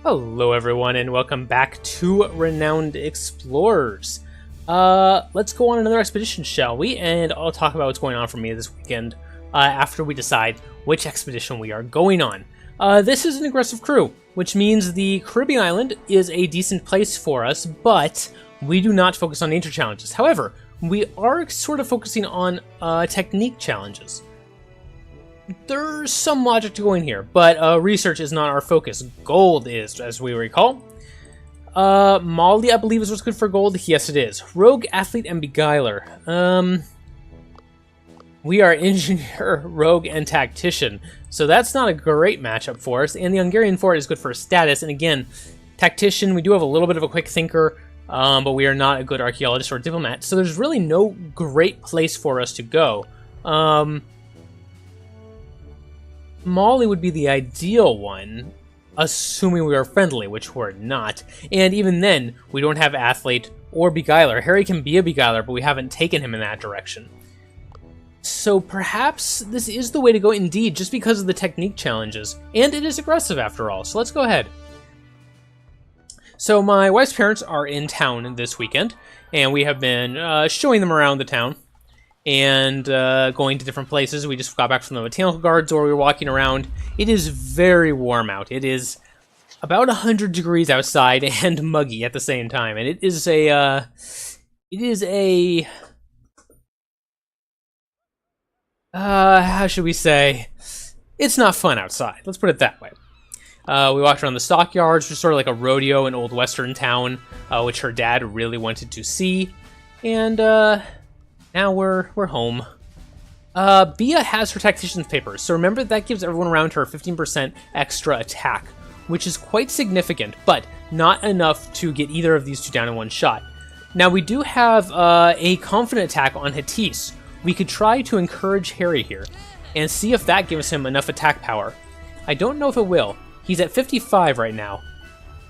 Hello everyone and welcome back to Renowned Explorers. Let's go on another expedition, shall we? And I'll talk about what's going on for me this weekend after we decide which expedition we are going on. This is an aggressive crew, which means the Caribbean island is a decent place for us, but we do not focus on nature challenges. However, we are sort of focusing on technique challenges. There's some logic to going here, but research is not our focus. Gold is, as we recall. Molly, I believe, is what's good for gold. Yes, it is. Rogue, Athlete, and Beguiler. We are Engineer, Rogue, and Tactician, so that's not a great matchup for us. And the Hungarian Fort is good for status. And again, Tactician, we do have a little bit of a quick thinker, but we are not a good archaeologist or diplomat, so there's really no great place for us to go. Molly would be the ideal one, assuming we are friendly, which we're not. And even then, we don't have Athlete or Beguiler. Harry can be a Beguiler, but we haven't taken him in that direction. So perhaps this is the way to go indeed, just because of the technique challenges. And it is aggressive after all, so let's go ahead. So my wife's parents are in town this weekend, and we have been showing them around the town. And going to different places. We just got back from the botanical gardens where we were walking around. It is very warm out. It is about 100 degrees outside and muggy at the same time. And it is a how should we say? It's not fun outside. Let's put it that way. We walked around the stockyards, which is sort of like a rodeo in old western town, which her dad really wanted to see. And now we're home. Bia has her Tactician's papers, so remember that gives everyone around her 15% extra attack, which is quite significant, but not enough to get either of these two down in one shot. Now we do have a confident attack on Hattis. We could try to encourage Harry here, and see if that gives him enough attack power. I don't know if it will. He's at 55 right now.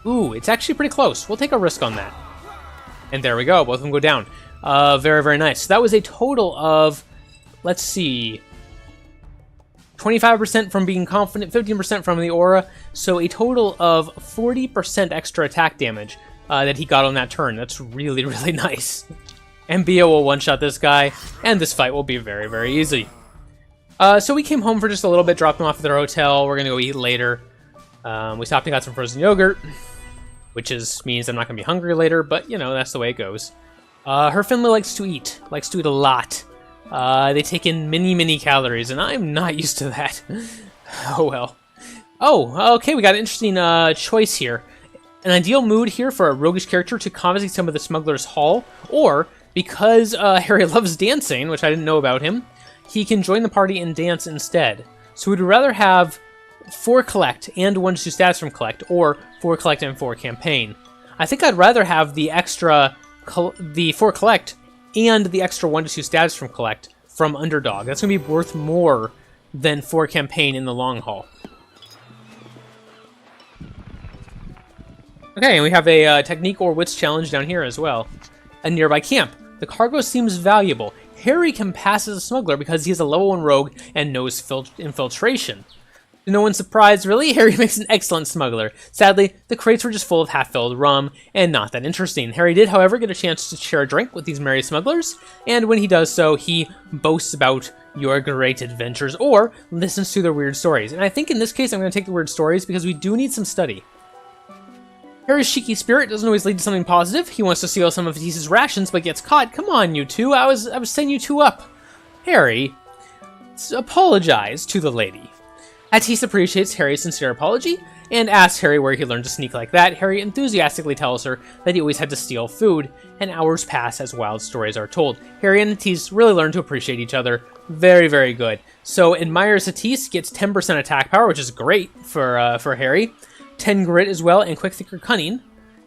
Ooh, it's actually pretty close. We'll take a risk on that. And there we go, both of them go down. Very, very nice. So that was a total of, let's see, 25% from being confident, 15% from the aura, so a total of 40% extra attack damage that he got on that turn. That's really, really nice. And Bia will one-shot this guy, and this fight will be very, very easy. So we came home for just a little bit, dropped him off at their hotel. We're going to go eat later. We stopped and got some frozen yogurt, which means I'm not going to be hungry later, but, you know, that's the way it goes. Her family likes to eat a lot. They take in many, many calories, and I'm not used to that. Oh well. Oh, okay, we got an interesting choice here. An ideal mood here for a roguish character to confiscate some of the smuggler's haul, or, because Harry loves dancing, which I didn't know about him, he can join the party and dance instead. So we'd rather have 4 collect and 1 to stats from collect, or 4 collect and 4 campaign. I think I'd rather have the extra... the 4 collect and the extra 1 to 2 stats from collect from underdog. That's going to be worth more than 4 campaign in the long haul. Okay, and we have a technique or wits challenge down here as well. A nearby camp. The cargo seems valuable. Harry can pass as a smuggler because he is a level 1 rogue and knows infiltration. To no one's surprise, really, Harry makes an excellent smuggler. Sadly, the crates were just full of half-filled rum, and not that interesting. Harry did, however, get a chance to share a drink with these merry smugglers, and when he does so, he boasts about your great adventures, or listens to their weird stories. And I think in this case, I'm going to take the weird stories, because we do need some study. Harry's cheeky spirit doesn't always lead to something positive. He wants to steal some of Hattis's rations, but gets caught. Come on, you two, I was setting you two up. Harry, apologize to the lady. Hattis appreciates Harry's sincere apology, and asks Harry where he learned to sneak like that. Harry enthusiastically tells her that he always had to steal food, and hours pass as wild stories are told. Harry and Hattis really learn to appreciate each other. Very, very good. So, admires Hattis, gets 10% attack power, which is great for Harry. 10 grit as well, and quick, thinker, cunning.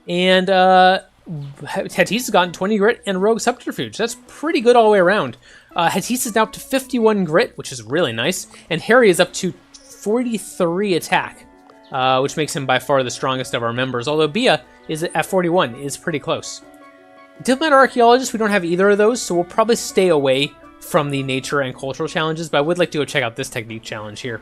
And Hattis has gotten 20 grit and rogue subterfuge. That's pretty good all the way around. Hattis is now up to 51 grit, which is really nice, and Harry is up to 43 attack, which makes him by far the strongest of our members, although Bia is at 41, is pretty close. Diplomat or archaeologist, we don't have either of those, so we'll probably stay away from the nature and cultural challenges, but I would like to go check out this technique challenge here.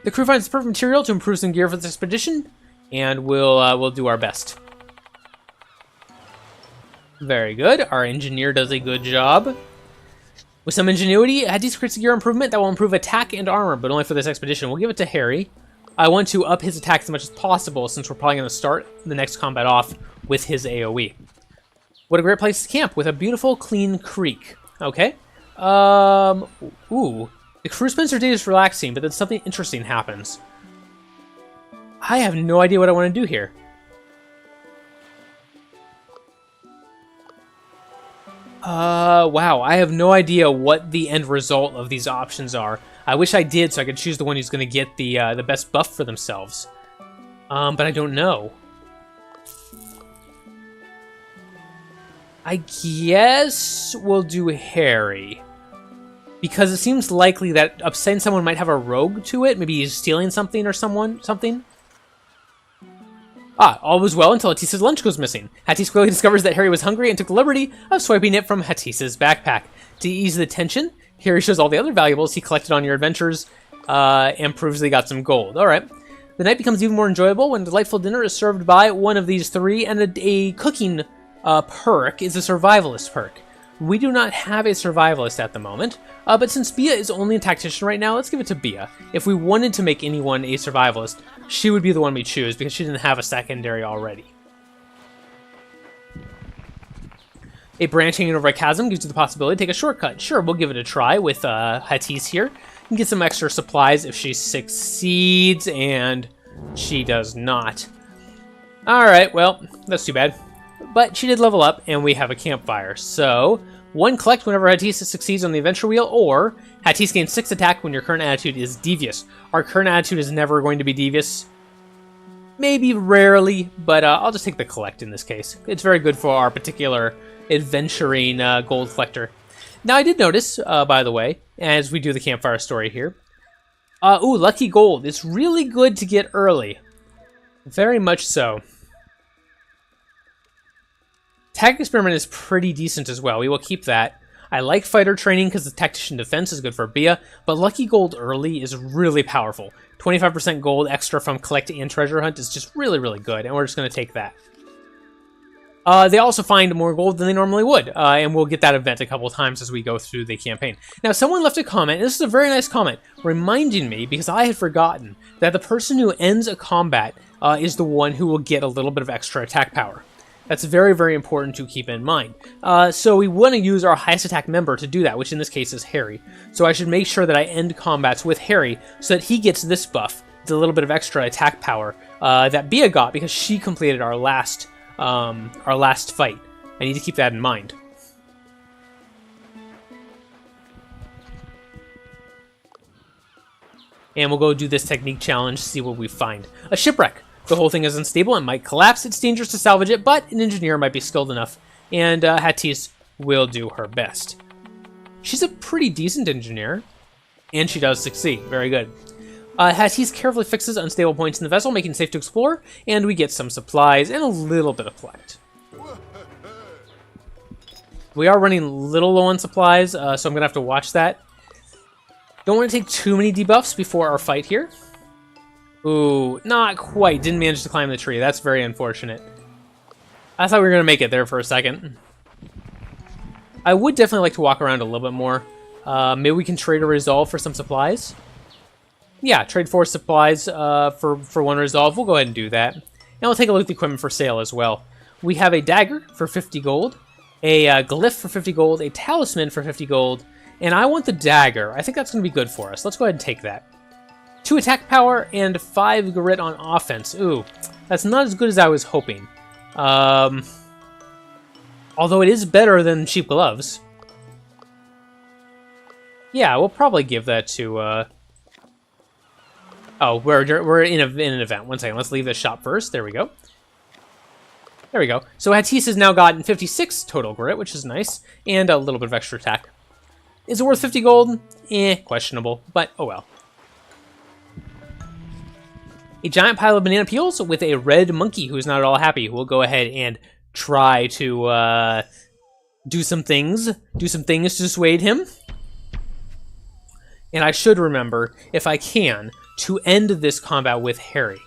The crew finds the perfect material to improve some gear for this expedition, and we'll do our best. Very good. Our engineer does a good job. With some ingenuity, Hattis creates a gear improvement that will improve attack and armor, but only for this expedition. We'll give it to Harry. I want to up his attack as much as possible, since we're probably going to start the next combat off with his AoE. What a great place to camp, with a beautiful, clean creek. Okay. Ooh. The crew spends their days relaxing, but then something interesting happens. I have no idea what I want to do here. Wow, I have no idea what the end result of these options are. I wish I did, so I could choose the one who's going to get the best buff for themselves. But I don't know. I guess we'll do Harry. Because it seems likely that upsetting someone might have a rogue to it. Maybe he's stealing something or something. Ah, all was well until Hattis's lunch goes missing. Hattis quickly discovers that Harry was hungry and took the liberty of swiping it from Hattis's backpack. To ease the tension, Harry shows all the other valuables he collected on your adventures and proves they got some gold. Alright. The night becomes even more enjoyable when a delightful dinner is served by one of these three, and a cooking perk is a survivalist perk. We do not have a survivalist at the moment, but since Bia is only a tactician right now, let's give it to Bia. If we wanted to make anyone a survivalist, she would be the one we choose, because she didn't have a secondary already. A branching over a chasm gives you the possibility to take a shortcut. Sure, we'll give it a try with Hattis here. And get some extra supplies if she succeeds, and she does not. Alright, well, that's too bad. But she did level up, and we have a campfire. So, 1 collect whenever Hattis succeeds on the adventure wheel, or Hattis gains 6 attack when your current attitude is devious. Our current attitude is never going to be devious. Maybe rarely, but I'll just take the collect in this case. It's very good for our particular adventuring gold collector. Now, I did notice, by the way, as we do the campfire story here. Ooh, lucky gold. It's really good to get early. Very much so. Tactic experiment is pretty decent as well. We will keep that. I like fighter training because the tactician defense is good for Bia, but lucky gold early is really powerful. 25% gold extra from collect and treasure hunt is just really, really good, and we're just going to take that. They also find more gold than they normally would, and we'll get that event a couple times as we go through the campaign. Now, someone left a comment, and this is a very nice comment, reminding me, because I had forgotten, that the person who ends a combat is the one who will get a little bit of extra attack power. That's very, very important to keep in mind. So we want to use our highest attack member to do that, which in this case is Harry. So I should make sure that I end combats with Harry so that he gets this buff, the little bit of extra attack power that Bia got because she completed our last fight. I need to keep that in mind. And we'll go do this technique challenge, see what we find. A shipwreck. The whole thing is unstable and might collapse. It's dangerous to salvage it, but an engineer might be skilled enough, and Hattis will do her best. She's a pretty decent engineer, and she does succeed. Very good. Hattis carefully fixes unstable points in the vessel, making it safe to explore, and we get some supplies and a little bit of collect. We are running a little low on supplies, so I'm going to have to watch that. Don't want to take too many debuffs before our fight here. Ooh, not quite. Didn't manage to climb the tree. That's very unfortunate. I thought we were going to make it there for a second. I would definitely like to walk around a little bit more. Maybe we can trade a resolve for some supplies. Yeah, trade 4 supplies for 1 resolve. We'll go ahead and do that. And we'll take a look at the equipment for sale as well. We have a dagger for 50 gold, a glyph for 50 gold, a talisman for 50 gold, and I want the dagger. I think that's going to be good for us. Let's go ahead and take that. 2 attack power and 5 grit on offense. Ooh, that's not as good as I was hoping. Although it is better than cheap gloves. Yeah, we'll probably give that to... Oh, we're in an event. 1 second, let's leave this shop first. There we go. There we go. So Hattis has now gotten 56 total grit, which is nice, and a little bit of extra attack. Is it worth 50 gold? Questionable, but oh well. A giant pile of banana peels with a red monkey who's not at all happy. We'll go ahead and try to do some things to dissuade him. And I should remember, if I can, to end this combat with Harry.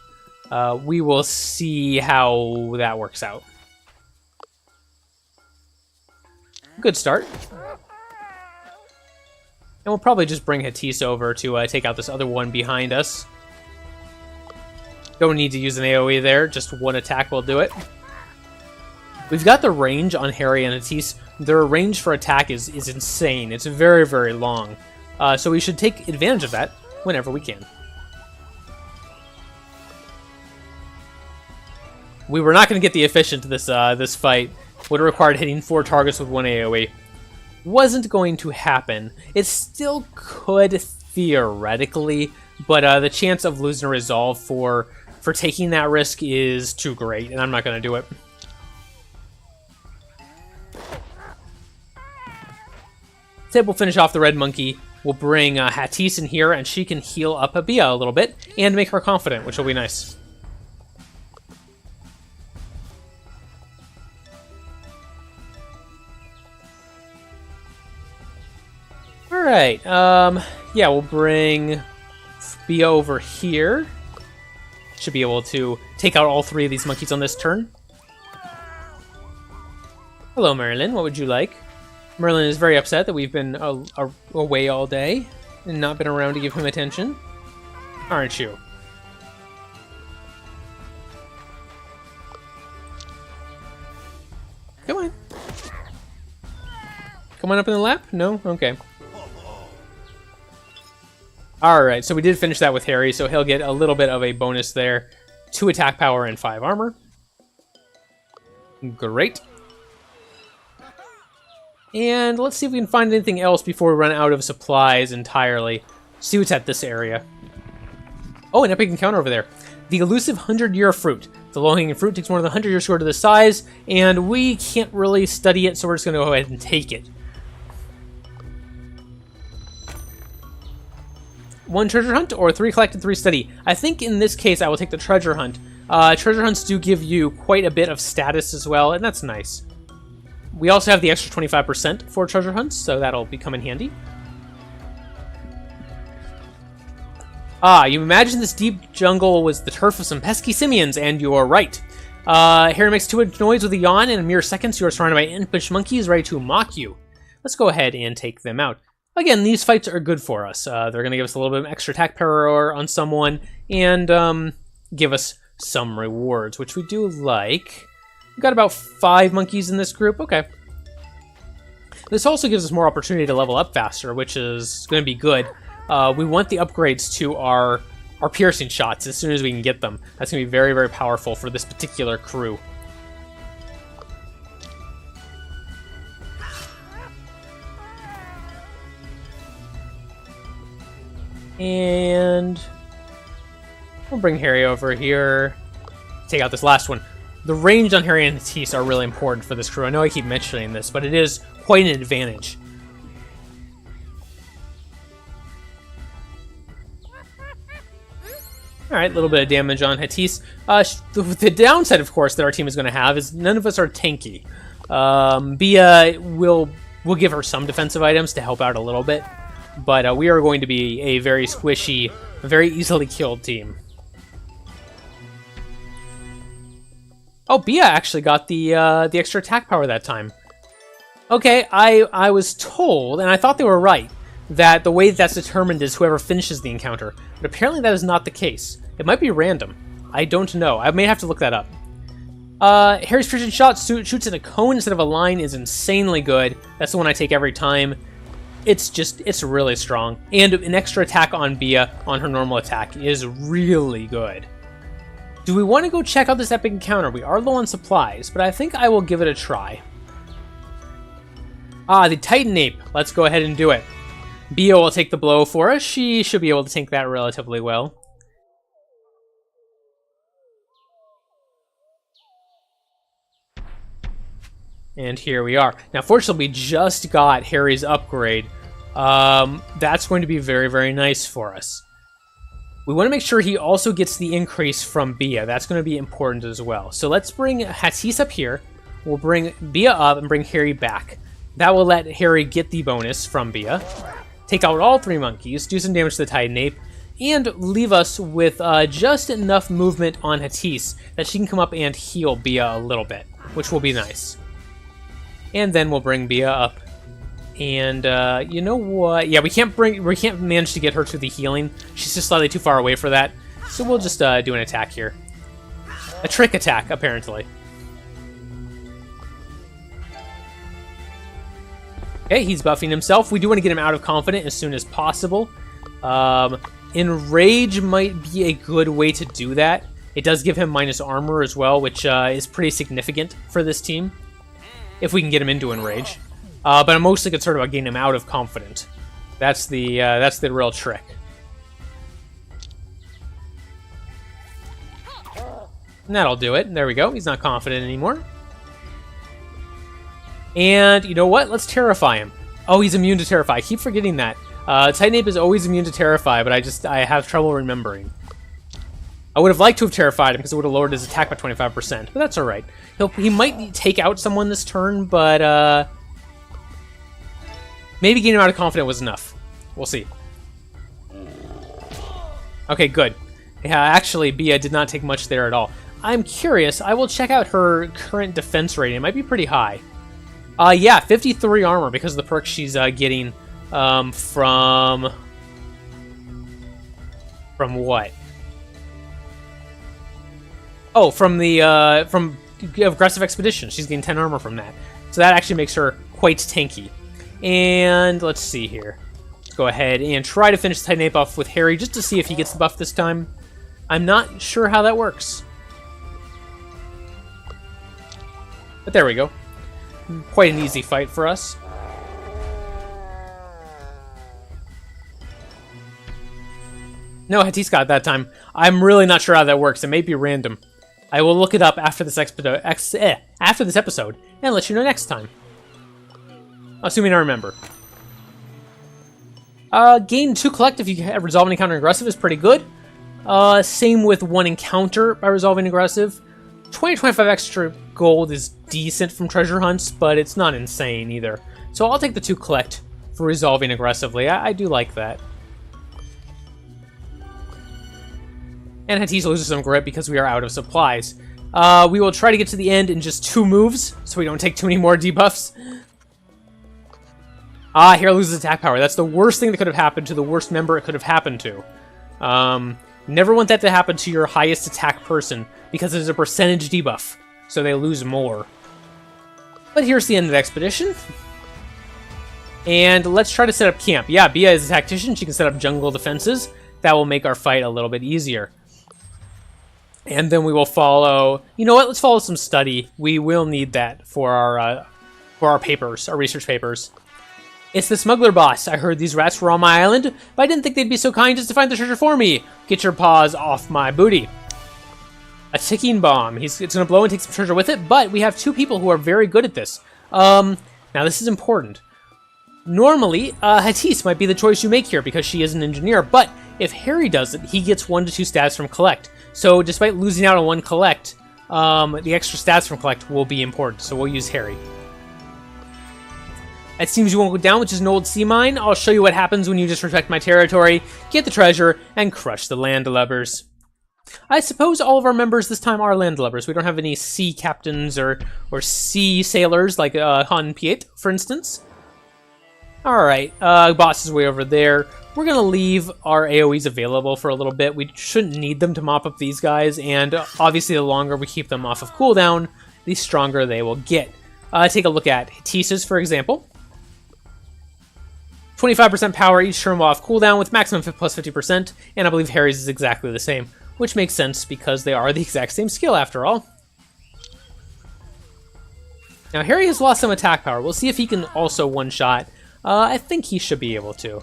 We will see how that works out. Good start. And we'll probably just bring Hattis over to take out this other one behind us. Don't need to use an AoE there, just one attack will do it. We've got the range on Harry and Hattis. Their range for attack is insane. It's very, very long. So we should take advantage of that whenever we can. We were not going to get the efficient this fight. Would have required hitting 4 targets with 1 AoE. Wasn't going to happen. It still could theoretically, but the chance of losing a resolve for taking that risk is too great, and I'm not going to do it. Instead, we'll finish off the red monkey. We'll bring Hattis in here, and she can heal up Abia a little bit and make her confident, which will be nice. Alright, yeah, we'll bring Bia over here. Should be able to take out all 3 of these monkeys on this turn. Hello, Merlin. What would you like? Merlin is very upset that we've been away all day and not been around to give him attention. Aren't you? Come on. Come on up in the lap? No? Okay. Alright, so we did finish that with Harry, so he'll get a little bit of a bonus there. 2 attack power and 5 armor. Great. And let's see if we can find anything else before we run out of supplies entirely. See what's at this area. Oh, an epic encounter over there. The elusive 100-year fruit. The low-hanging fruit takes more than 100 years to grow to this size, and we can't really study it, so we're just going to go ahead and take it. 1 treasure hunt or 3 collect and 3 study? I think in this case I will take the treasure hunt. Treasure hunts do give you quite a bit of status as well, and that's nice. We also have the extra 25% for treasure hunts, so that'll come in handy. You imagine this deep jungle was the turf of some pesky simians, and you're right. Harry makes too much noise with a yawn, and in mere seconds you are surrounded by impish monkeys ready to mock you. Let's go ahead and take them out. Again, these fights are good for us. They're going to give us a little bit of extra attack power on someone, and give us some rewards, which we do like. We've got about 5 monkeys in this group. Okay. This also gives us more opportunity to level up faster, which is going to be good. We want the upgrades to our piercing shots as soon as we can get them. That's going to be very, very powerful for this particular crew. And we'll bring Harry over here. Take out this last one. The range on Harry and Hattis are really important for this crew. I know I keep mentioning this, but it is quite an advantage. Alright, a little bit of damage on Hattis. The downside, of course, that our team is going to have is none of us are tanky. Bia will give her some defensive items to help out a little bit. But we are going to be a very squishy, very easily killed team. Oh, Bia actually got the extra attack power that time. Okay, I was told, and I thought they were right, that the way that's determined is whoever finishes the encounter. But apparently that is not the case. It might be random. I don't know. I may have to look that up. Harry's precision shot shoots in a cone instead of a line is insanely good. That's the one I take every time. It's really strong. And an extra attack on Bia on her normal attack is really good. Do we want to go check out this epic encounter? We are low on supplies, but I think I will give it a try. The Titan Ape. Let's go ahead and do it. Bia will take the blow for us. She should be able to tank that relatively well. And here we are. Now, fortunately, we just got Harry's upgrade. That's going to be very, very nice for us. We want to make sure he also gets the increase from Bia. That's going to be important as well. So let's bring Hattis up here. We'll bring Bia up and bring Harry back. That will let Harry get the bonus from Bia. Take out all 3 monkeys, do some damage to the Titan Ape, and leave us with just enough movement on Hatise that she can come up and heal Bia a little bit, which will be nice. And then we'll bring Bia up. And you know what? Yeah, we can't manage to get her to the healing. She's just slightly too far away for that. So we'll just do an attack here. A trick attack, apparently. Okay, he's buffing himself. We do want to get him out of confident as soon as possible. Enrage might be a good way to do that. It does give him minus armor as well, which is pretty significant for this team, if we can get him into Enrage. But I'm mostly concerned about getting him out of confident. That's the real trick. And that'll do it. There we go. He's not confident anymore. And you know what? Let's Terrify him. Oh, he's immune to Terrify. I keep forgetting that. Titan Ape is always immune to Terrify, but I have trouble remembering. I would have liked to have Terrified him because it would have lowered his attack by 25%, but that's alright. He might take out someone this turn, but maybe getting him out of confident was enough. We'll see. Okay, good. Yeah, actually, Bia did not take much there at all. I'm curious. I will check out her current defense rating. It might be pretty high. Yeah, 53 armor because of the perks she's getting from what? Oh, from the from Aggressive Expedition. She's getting 10 armor from that. So that actually makes her quite tanky. And let's see here. Let's go ahead and try to finish the Titan Ape off with Harry just to see if he gets the buff this time. I'm not sure how that works. But there we go. Quite an easy fight for us. No, Hatise got it that time. I'm really not sure how that works. It may be random. I will look it up after this episode and let you know next time. Assuming I remember. Gain 2 collect if you resolve an encounter aggressive is pretty good. Same with 1 encounter by resolving aggressive. 20-25 extra gold is decent from treasure hunts, but it's not insane either. So I'll take the 2 collect for resolving aggressively. I do like that. And Hatise loses some grip because we are out of supplies. We will try to get to the end in just 2 moves, so we don't take too many more debuffs. Here loses attack power. That's the worst thing that could have happened to the worst member it could have happened to. Never want that to happen to your highest attack person, because there's a percentage debuff, so they lose more. But here's the end of the expedition. And let's try to set up camp. Yeah, Bia is a tactician. She can set up jungle defenses. That will make our fight a little bit easier. And then we will follow... You know what? Let's follow some study. We will need that for our papers, our research papers. It's the smuggler boss. I heard these rats were on my island, but I didn't think they'd be so kind as to find the treasure for me. Get your paws off my booty. A ticking bomb. It's going to blow and take some treasure with it, but we have 2 people who are very good at this. Now, this is important. Normally, Hatise might be the choice you make here because she is an engineer, but if Harry does it, he gets 1 to 2 stats from Collect. So, despite losing out on 1 Collect, the extra stats from Collect will be important, so we'll use Harry. It seems you won't go down, which is an old sea mine. I'll show you what happens when you disrespect my territory, get the treasure, and crush the landlubbers. I suppose all of our members this time are landlubbers. We don't have any sea captains or sea sailors like Han Piet, for instance. Alright, boss is way over there. We're going to leave our AoEs available for a little bit. We shouldn't need them to mop up these guys, and obviously the longer we keep them off of cooldown, the stronger they will get. Take a look at Hatise's, for example. 25% power each turn while off cooldown with maximum plus 50%, and I believe Harry's is exactly the same, which makes sense because they are the exact same skill after all. Now Harry has lost some attack power. We'll see if he can also one-shot. I think he should be able to.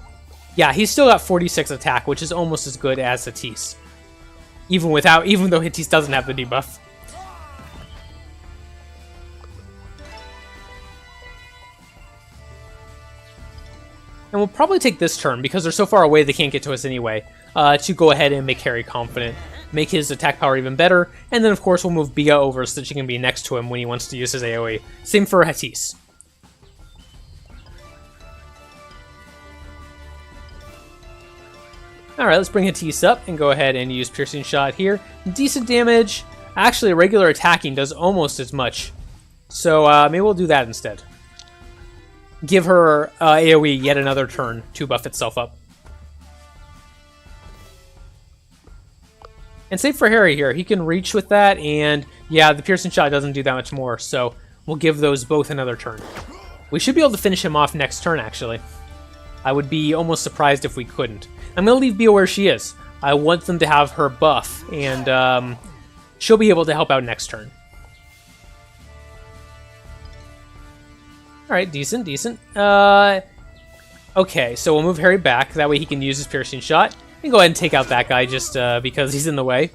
Yeah, he's still got 46 attack, which is almost as good as Hatise. Even though Hatise doesn't have the debuff. And we'll probably take this turn, because they're so far away they can't get to us anyway, to go ahead and make Harry confident, make his attack power even better, and then of course we'll move Bia over so that she can be next to him when he wants to use his AoE. Same for Hatise. Alright, let's bring Hattis up and go ahead and use Piercing Shot here. Decent damage. Actually, regular attacking does almost as much. So maybe we'll do that instead. Give her AoE yet another turn to buff itself up. And save for Harry here. He can reach with that, and yeah, the Piercing Shot doesn't do that much more, so we'll give those both another turn. We should be able to finish him off next turn, actually. I would be almost surprised if we couldn't. I'm going to leave Bea where she is. I want them to have her buff, and she'll be able to help out next turn. Alright, decent, decent. Okay, so we'll move Harry back. That way he can use his Piercing Shot. And go ahead and take out that guy just because he's in the way.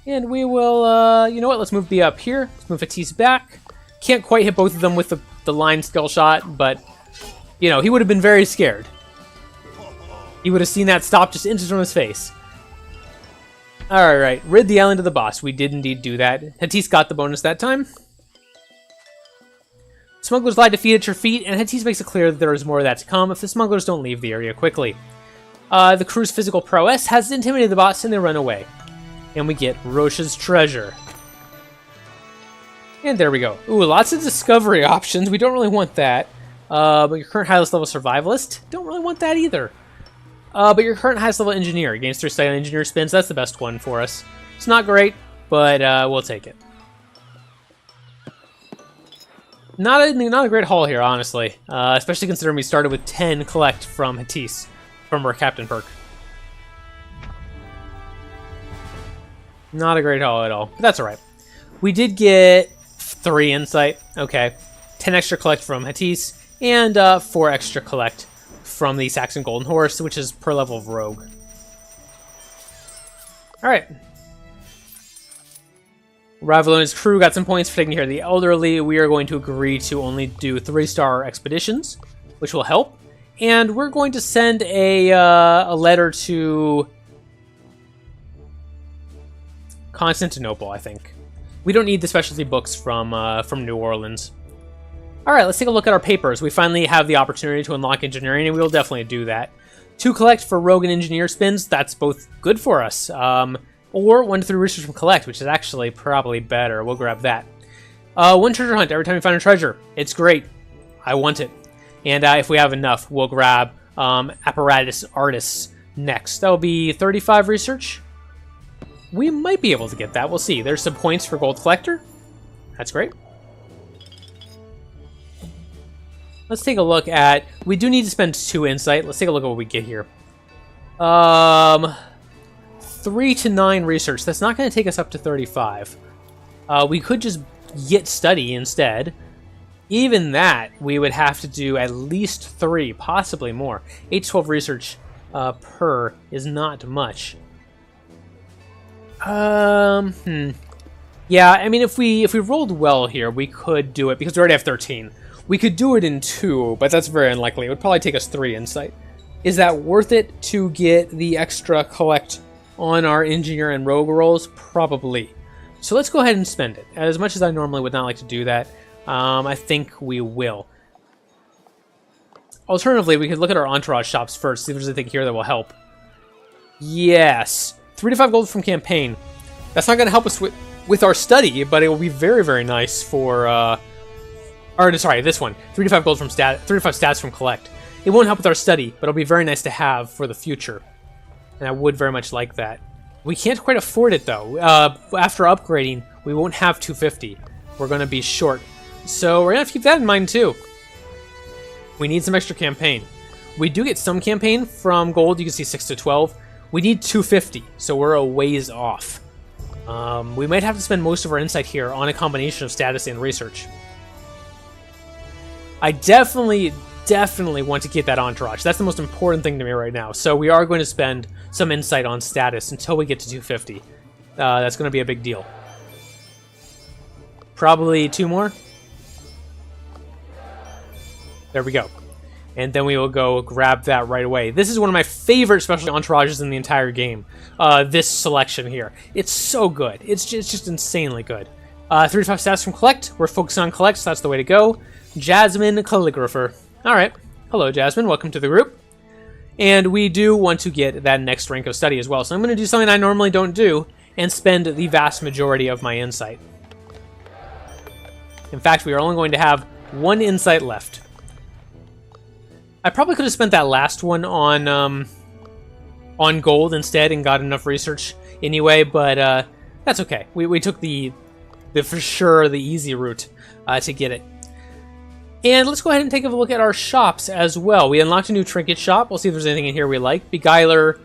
And we will, you know what, let's move Bea up here. Let's move Hattis back. Can't quite hit both of them with the line skill shot, but, you know, he would have been very scared. He would have seen that stop just inches from his face. Alright, rid the island of the boss. We did indeed do that. Hattis got the bonus that time. Smugglers lie defeat at your feet, and Hattis makes it clear that there is more of that to come if the smugglers don't leave the area quickly. The crew's physical prowess has intimidated the boss, and they run away. And we get Roche's treasure. And there we go. Ooh, lots of discovery options. We don't really want that. But your current highest level survivalist, don't really want that either. But your current highest level engineer gains 3 side engineer spins. That's the best one for us. It's not great, but we'll take it. Not a great haul here, honestly. Especially considering we started with 10 collect from Hattis, from our captain perk. Not a great haul at all, but that's alright. We did get 3 insight, okay. 10 extra collect from Hattis, and 4 extra collect from the Saxon Golden Horse, which is per level of Rogue. Alright. Ravelo and his crew got some points for taking care of the elderly. We are going to agree to only do 3-star expeditions, which will help. And we're going to send a letter to Constantinople, I think. We don't need the specialty books from New Orleans. Alright, let's take a look at our papers. We finally have the opportunity to unlock engineering, and we will definitely do that. 2 collect for rogue and engineer spins. That's both good for us. Or 1 to 3 research from collect, which is actually probably better. We'll grab that. 1 treasure hunt every time we find a treasure. It's great. I want it. And if we have enough, we'll grab apparatus artists next. That'll be 35 research. We might be able to get that. We'll see. There's some points for gold collector. That's great. Let's take a look at... We do need to spend 2 insight. Let's take a look at what we get here. 3 to 9 research. That's not going to take us up to 35. We could just get study instead. Even that, we would have to do at least 3, possibly more. 8 to 12 research per is not much. Yeah, I mean, if we rolled well here, we could do it, because we already have 13. We could do it in 2, but that's very unlikely. It would probably take us 3 insight. Is that worth it to get the extra collect on our engineer and rogue rolls? Probably. So let's go ahead and spend it. As much as I normally would not like to do that, I think we will. Alternatively, we could look at our entourage shops first, see if there's anything here that will help. Yes. 3 to 5 gold from campaign. That's not going to help us with our study, but it will be very, very nice for... or, sorry, this one. 3 to 5 gold from 3 to 5 stats from collect. It won't help with our study, but it'll be very nice to have for the future. And I would very much like that. We can't quite afford it, though. After upgrading, we won't have 250. We're going to be short. So we're going to have to keep that in mind, too. We need some extra campaign. We do get some campaign from gold. You can see 6 to 12. We need 250, so we're a ways off. We might have to spend most of our insight here on a combination of status and research. I definitely want to get that entourage. That's the most important thing to me right now. So we are going to spend some insight on status until we get to 250. That's going to be a big deal. Probably 2 more. There we go. And then we will go grab that right away. This is one of my favorite special entourages in the entire game. This selection here. It's so good. It's just insanely good. 35 stats from collect. We're focusing on collect, so that's the way to go. Jasmine Calligrapher. Alright. Hello, Jasmine. Welcome to the group. And we do want to get that next rank of study as well. So I'm going to do something I normally don't do and spend the vast majority of my insight. In fact, we are only going to have 1 insight left. I probably could have spent that last one on gold instead and got enough research anyway, but that's okay. We took the for sure the easy route to get it. And let's go ahead and take a look at our shops as well. We unlocked a new trinket shop. We'll see if there's anything in here we like. Beguiler,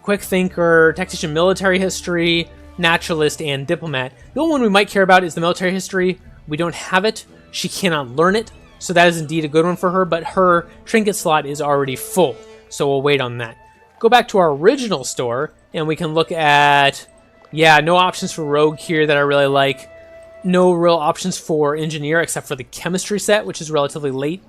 Quick Thinker, Tactician Military History, Naturalist, and Diplomat. The only one we might care about is the Military History. We don't have it. She cannot learn it, so that is indeed a good one for her, but her trinket slot is already full, so we'll wait on that. Go back to our original store, and we can look at, yeah, no options for Rogue here that I really like. No real options for Engineer except for the Chemistry set, which is relatively late.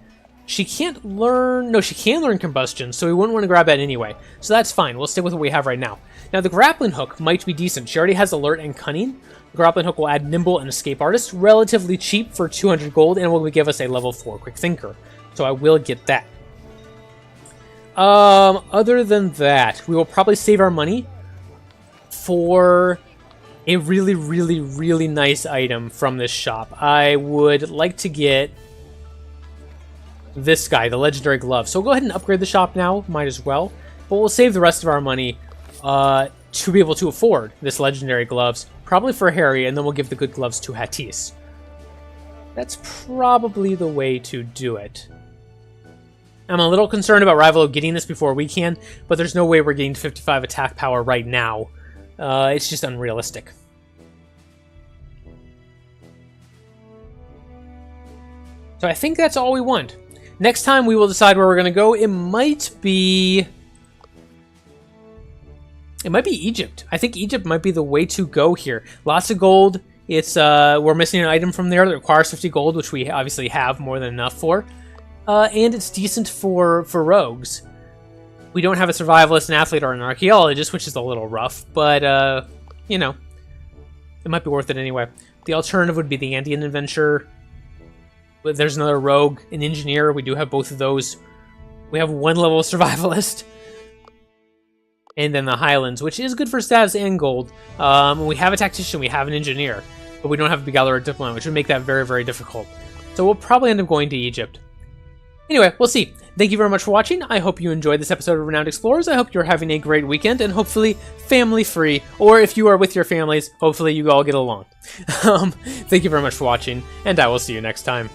She can't learn... No, she can learn Combustion, so we wouldn't want to grab that anyway. So that's fine. We'll stick with what we have right now. Now, the Grappling Hook might be decent. She already has Alert and Cunning. The Grappling Hook will add Nimble and Escape Artist. Relatively cheap for 200 gold, and will give us a level 4 Quick Thinker. So I will get that. Other than that, we will probably save our money for a really, really, really nice item from this shop. I would like to get this guy, the Legendary Glove. So we'll go ahead and upgrade the shop now, might as well. But we'll save the rest of our money to be able to afford this Legendary Gloves, probably for Harry, and then we'll give the good gloves to Hattis. That's probably the way to do it. I'm a little concerned about Rivalo getting this before we can, but there's no way we're getting 55 attack power right now. It's just unrealistic. So I think that's all we want. Next time we will decide where we're going to go. It might be Egypt. I think Egypt might be the way to go here. Lots of gold. It's we're missing an item from there that requires 50 gold, which we obviously have more than enough for. And it's decent for rogues. We don't have a survivalist, an athlete, or an archaeologist, which is a little rough, but, you know, it might be worth it anyway. The alternative would be the Andean Adventure. But there's another rogue, an engineer. We do have both of those. We have 1 level survivalist. And then the Highlands, which is good for stats and gold. We have a tactician, we have an engineer, but we don't have a beguiler or diplomat, which would make that very, very difficult. So we'll probably end up going to Egypt. Anyway, we'll see. Thank you very much for watching. I hope you enjoyed this episode of Renowned Explorers. I hope you're having a great weekend and hopefully family-free. Or if you are with your families, hopefully you all get along. Thank you very much for watching, and I will see you next time.